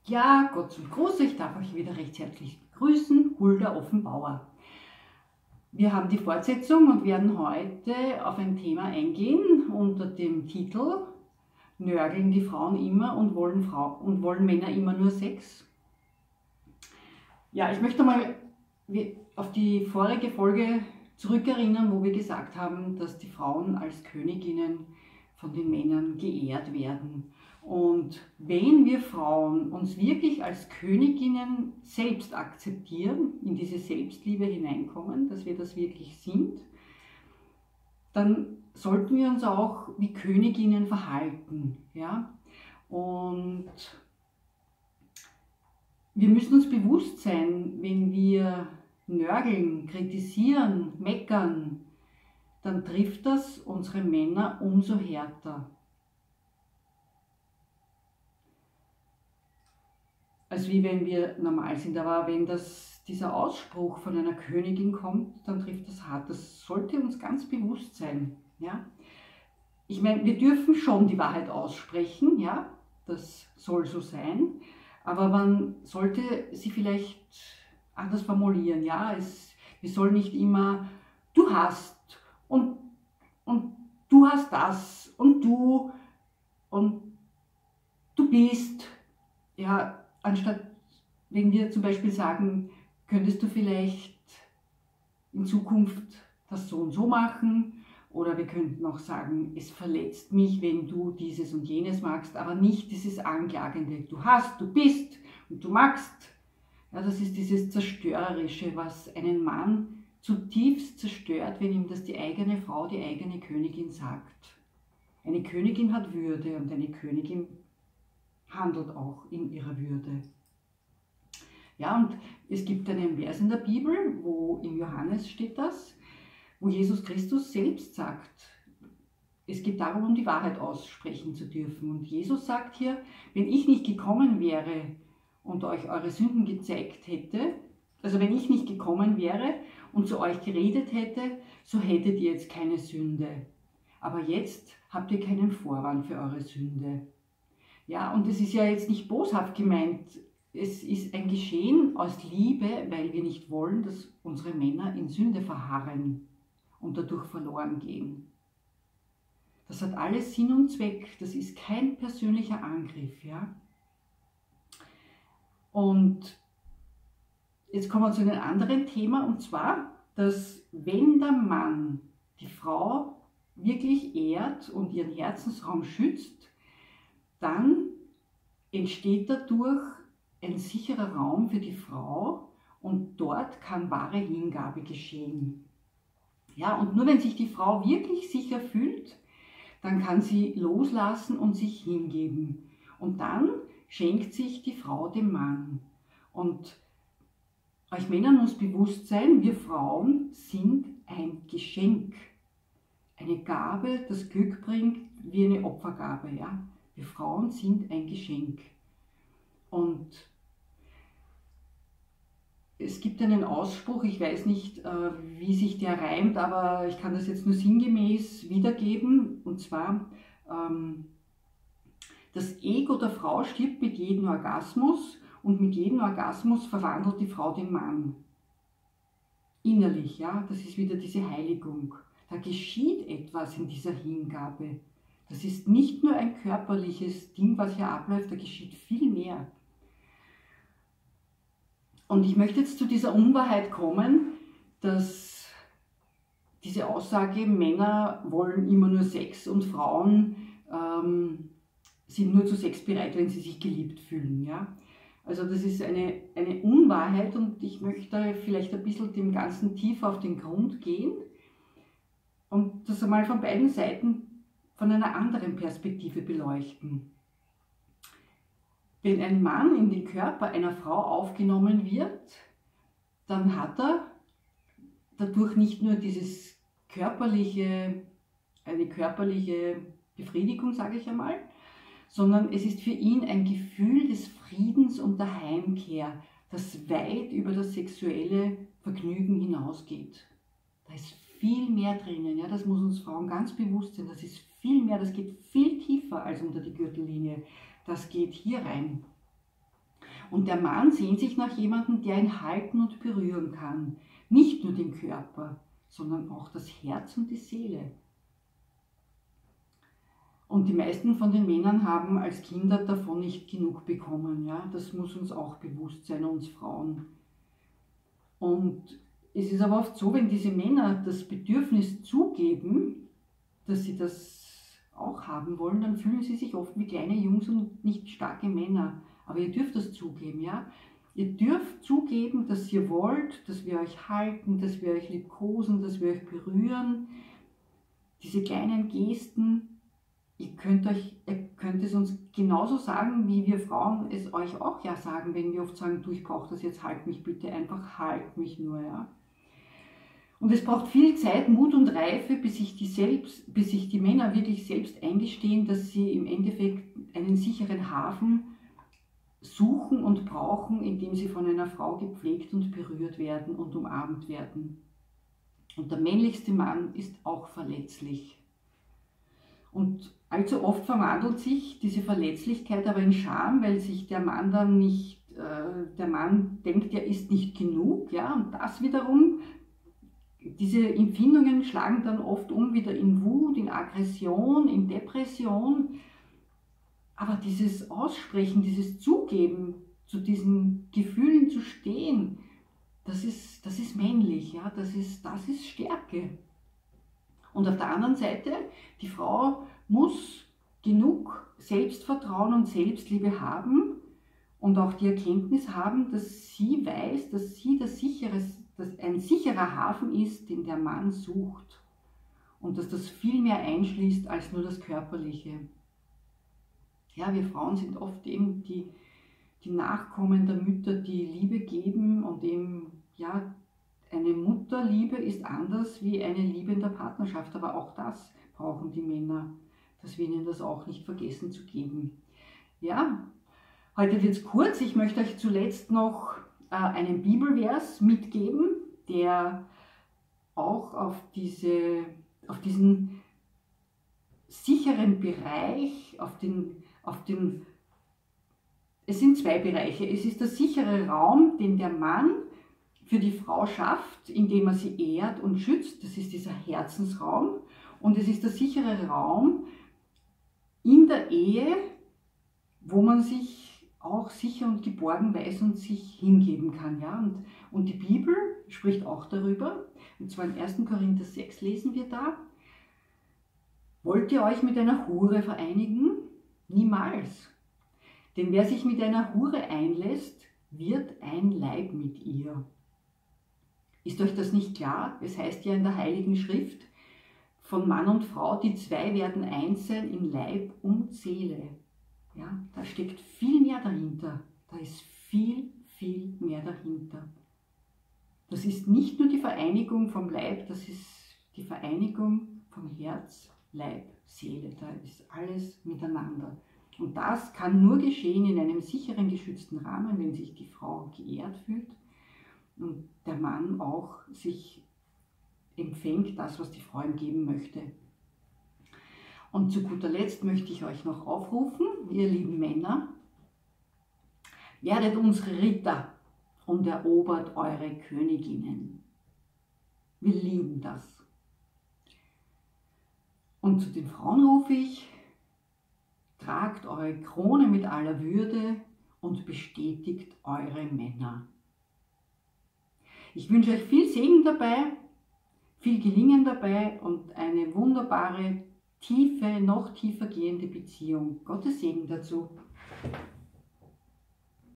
Ja, Gott zum Gruß, ich darf euch wieder recht herzlich begrüßen, Hulda Offenbauer. Wir haben die Fortsetzung und werden heute auf ein Thema eingehen unter dem Titel Nörgeln die Frauen immer und wollen Männer immer nur Sex? Ja, ich möchte mal auf die vorige Folge zurückerinnern, wo wir gesagt haben, dass die Frauen als Königinnen von den Männern geehrt werden. Und wenn wir Frauen uns wirklich als Königinnen selbst akzeptieren, in diese Selbstliebe hineinkommen, dass wir das wirklich sind, dann sollten wir uns auch wie Königinnen verhalten. Ja? Und wir müssen uns bewusst sein, wenn wir nörgeln, kritisieren, meckern, dann trifft das unsere Männer umso härter. Als wie wenn wir normal sind. Aber wenn dieser Ausspruch von einer Königin kommt, dann trifft das hart. Das sollte uns ganz bewusst sein. Ja? Ich meine, wir dürfen schon die Wahrheit aussprechen, ja? Das soll so sein. Aber man sollte sie vielleicht anders formulieren. Ja? Wir sollen nicht immer, du hast und du hast das und du bist. Ja, anstatt, wenn wir zum Beispiel sagen, könntest du vielleicht in Zukunft das so und so machen, oder wir könnten auch sagen, es verletzt mich, wenn du dieses und jenes magst, aber nicht dieses Anklagende, du hast, du bist und du magst. Ja, das ist dieses Zerstörerische, was einen Mann zutiefst zerstört, wenn ihm das die eigene Frau, die eigene Königin sagt. Eine Königin hat Würde und eine Königin handelt auch in ihrer Würde. Ja, und es gibt einen Vers in der Bibel, wo in Johannes steht das, wo Jesus Christus selbst sagt, es geht darum, um die Wahrheit aussprechen zu dürfen. Und Jesus sagt hier, wenn ich nicht gekommen wäre und euch eure Sünden gezeigt hätte, also wenn ich nicht gekommen wäre und zu euch geredet hätte, so hättet ihr jetzt keine Sünde. Aber jetzt habt ihr keinen Vorwand für eure Sünde. Ja, und es ist ja jetzt nicht boshaft gemeint. Es ist ein Geschehen aus Liebe, weil wir nicht wollen, dass unsere Männer in Sünde verharren und dadurch verloren gehen. Das hat alles Sinn und Zweck. Das ist kein persönlicher Angriff. Ja? Und jetzt kommen wir zu einem anderen Thema, und zwar, dass wenn der Mann die Frau wirklich ehrt und ihren Herzensraum schützt, dann entsteht dadurch ein sicherer Raum für die Frau und dort kann wahre Hingabe geschehen. Ja, und nur wenn sich die Frau wirklich sicher fühlt, dann kann sie loslassen und sich hingeben. Und dann schenkt sich die Frau dem Mann. Und euch Männern muss bewusst sein, wir Frauen sind ein Geschenk. Eine Gabe, das Glück bringt, wie eine Opfergabe. Ja? Wir Frauen sind ein Geschenk. Und es gibt einen Ausspruch, ich weiß nicht, wie sich der reimt, aber ich kann das jetzt nur sinngemäß wiedergeben. Und zwar, das Ego der Frau stirbt mit jedem Orgasmus und mit jedem Orgasmus verwandelt die Frau den Mann. Innerlich, ja, das ist wieder diese Heiligung. Da geschieht etwas in dieser Hingabe. Das ist nicht nur ein körperliches Ding, was hier abläuft, da geschieht viel mehr. Und ich möchte jetzt zu dieser Unwahrheit kommen, dass diese Aussage, Männer wollen immer nur Sex und Frauen sind nur zu Sex bereit, wenn sie sich geliebt fühlen. Ja? Also das ist eine Unwahrheit, und ich möchte vielleicht ein bisschen dem Ganzen tiefer auf den Grund gehen und das einmal von beiden Seiten von einer anderen Perspektive beleuchten. Wenn ein Mann in den Körper einer Frau aufgenommen wird, dann hat er dadurch nicht nur eine körperliche Befriedigung, sage ich einmal, sondern es ist für ihn ein Gefühl des Friedens und der Heimkehr, das weit über das sexuelle Vergnügen hinausgeht. Da ist viel mehr drinnen, ja, das muss uns Frauen ganz bewusst sein, das ist viel mehr, das geht viel tiefer als unter die Gürtellinie. Das geht hier rein. Und der Mann sehnt sich nach jemandem, der ihn halten und berühren kann. Nicht nur den Körper, sondern auch das Herz und die Seele. Und die meisten von den Männern haben als Kinder davon nicht genug bekommen. Ja? Das muss uns auch bewusst sein, uns Frauen. Und es ist aber oft so, wenn diese Männer das Bedürfnis zugeben, dass sie das auch haben wollen, dann fühlen sie sich oft wie kleine Jungs und nicht starke Männer. Aber ihr dürft das zugeben, ja? Ihr dürft zugeben, dass ihr wollt, dass wir euch halten, dass wir euch liebkosen, dass wir euch berühren. Diese kleinen Gesten, ihr könnt es uns genauso sagen, wie wir Frauen es euch auch ja sagen, wenn wir oft sagen, du, ich brauche das jetzt, halt mich bitte, einfach halt mich nur, ja. Und es braucht viel Zeit, Mut und Reife, bis sich die Männer wirklich selbst eingestehen, dass sie im Endeffekt einen sicheren Hafen suchen und brauchen, indem sie von einer Frau gepflegt und berührt werden und umarmt werden. Und der männlichste Mann ist auch verletzlich. Und allzu oft verwandelt sich diese Verletzlichkeit aber in Scham, weil sich der Mann dann nicht, der Mann denkt, er ist nicht genug, ja, und das wiederum, diese Empfindungen schlagen dann oft wieder in Wut, in Aggression, in Depression. Aber dieses Aussprechen, dieses Zugeben, zu diesen Gefühlen zu stehen, das ist männlich, ja? Das ist Stärke. Und auf der anderen Seite, die Frau muss genug Selbstvertrauen und Selbstliebe haben und auch die Erkenntnis haben, dass sie weiß, dass sie dass ein sicherer Hafen ist, den der Mann sucht. Und dass das viel mehr einschließt als nur das Körperliche. Ja, wir Frauen sind oft eben die Nachkommen der Mütter, die Liebe geben und eben, ja, eine Mutterliebe ist anders wie eine Liebe in der Partnerschaft, aber auch das brauchen die Männer, dass wir ihnen das auch nicht vergessen zu geben. Ja, heute wird es kurz. Ich möchte euch zuletzt noch einen Bibelvers mitgeben, der auch auf diesen sicheren Bereich, es sind zwei Bereiche. Es ist der sichere Raum, den der Mann für die Frau schafft, indem er sie ehrt und schützt. Das ist dieser Herzensraum. Und es ist der sichere Raum in der Ehe, wo man sich auch sicher und geborgen weiß und sich hingeben kann. Ja? Und die Bibel spricht auch darüber. Und zwar in 1. Korinther 6 lesen wir da: Wollt ihr euch mit einer Hure vereinigen? Niemals. Denn wer sich mit einer Hure einlässt, wird ein Leib mit ihr. Ist euch das nicht klar? Es heißt ja in der Heiligen Schrift, von Mann und Frau, die zwei werden eins sein in Leib und Seele. Ja, da steckt viel mehr dahinter. Da ist viel, viel mehr dahinter. Das ist nicht nur die Vereinigung vom Leib, das ist die Vereinigung vom Herz, Leib, Seele. Da ist alles miteinander. Und das kann nur geschehen in einem sicheren, geschützten Rahmen, wenn sich die Frau geehrt fühlt und der Mann auch sich empfängt, das, was die Frau ihm geben möchte. Und zu guter Letzt möchte ich euch noch aufrufen, ihr lieben Männer, werdet unsere Ritter und erobert eure Königinnen. Wir lieben das. Und zu den Frauen rufe ich: Tragt eure Krone mit aller Würde und bestätigt eure Männer. Ich wünsche euch viel Segen dabei, viel Gelingen dabei und eine wunderbare, tiefe, noch tiefer gehende Beziehung. Gottes Segen dazu.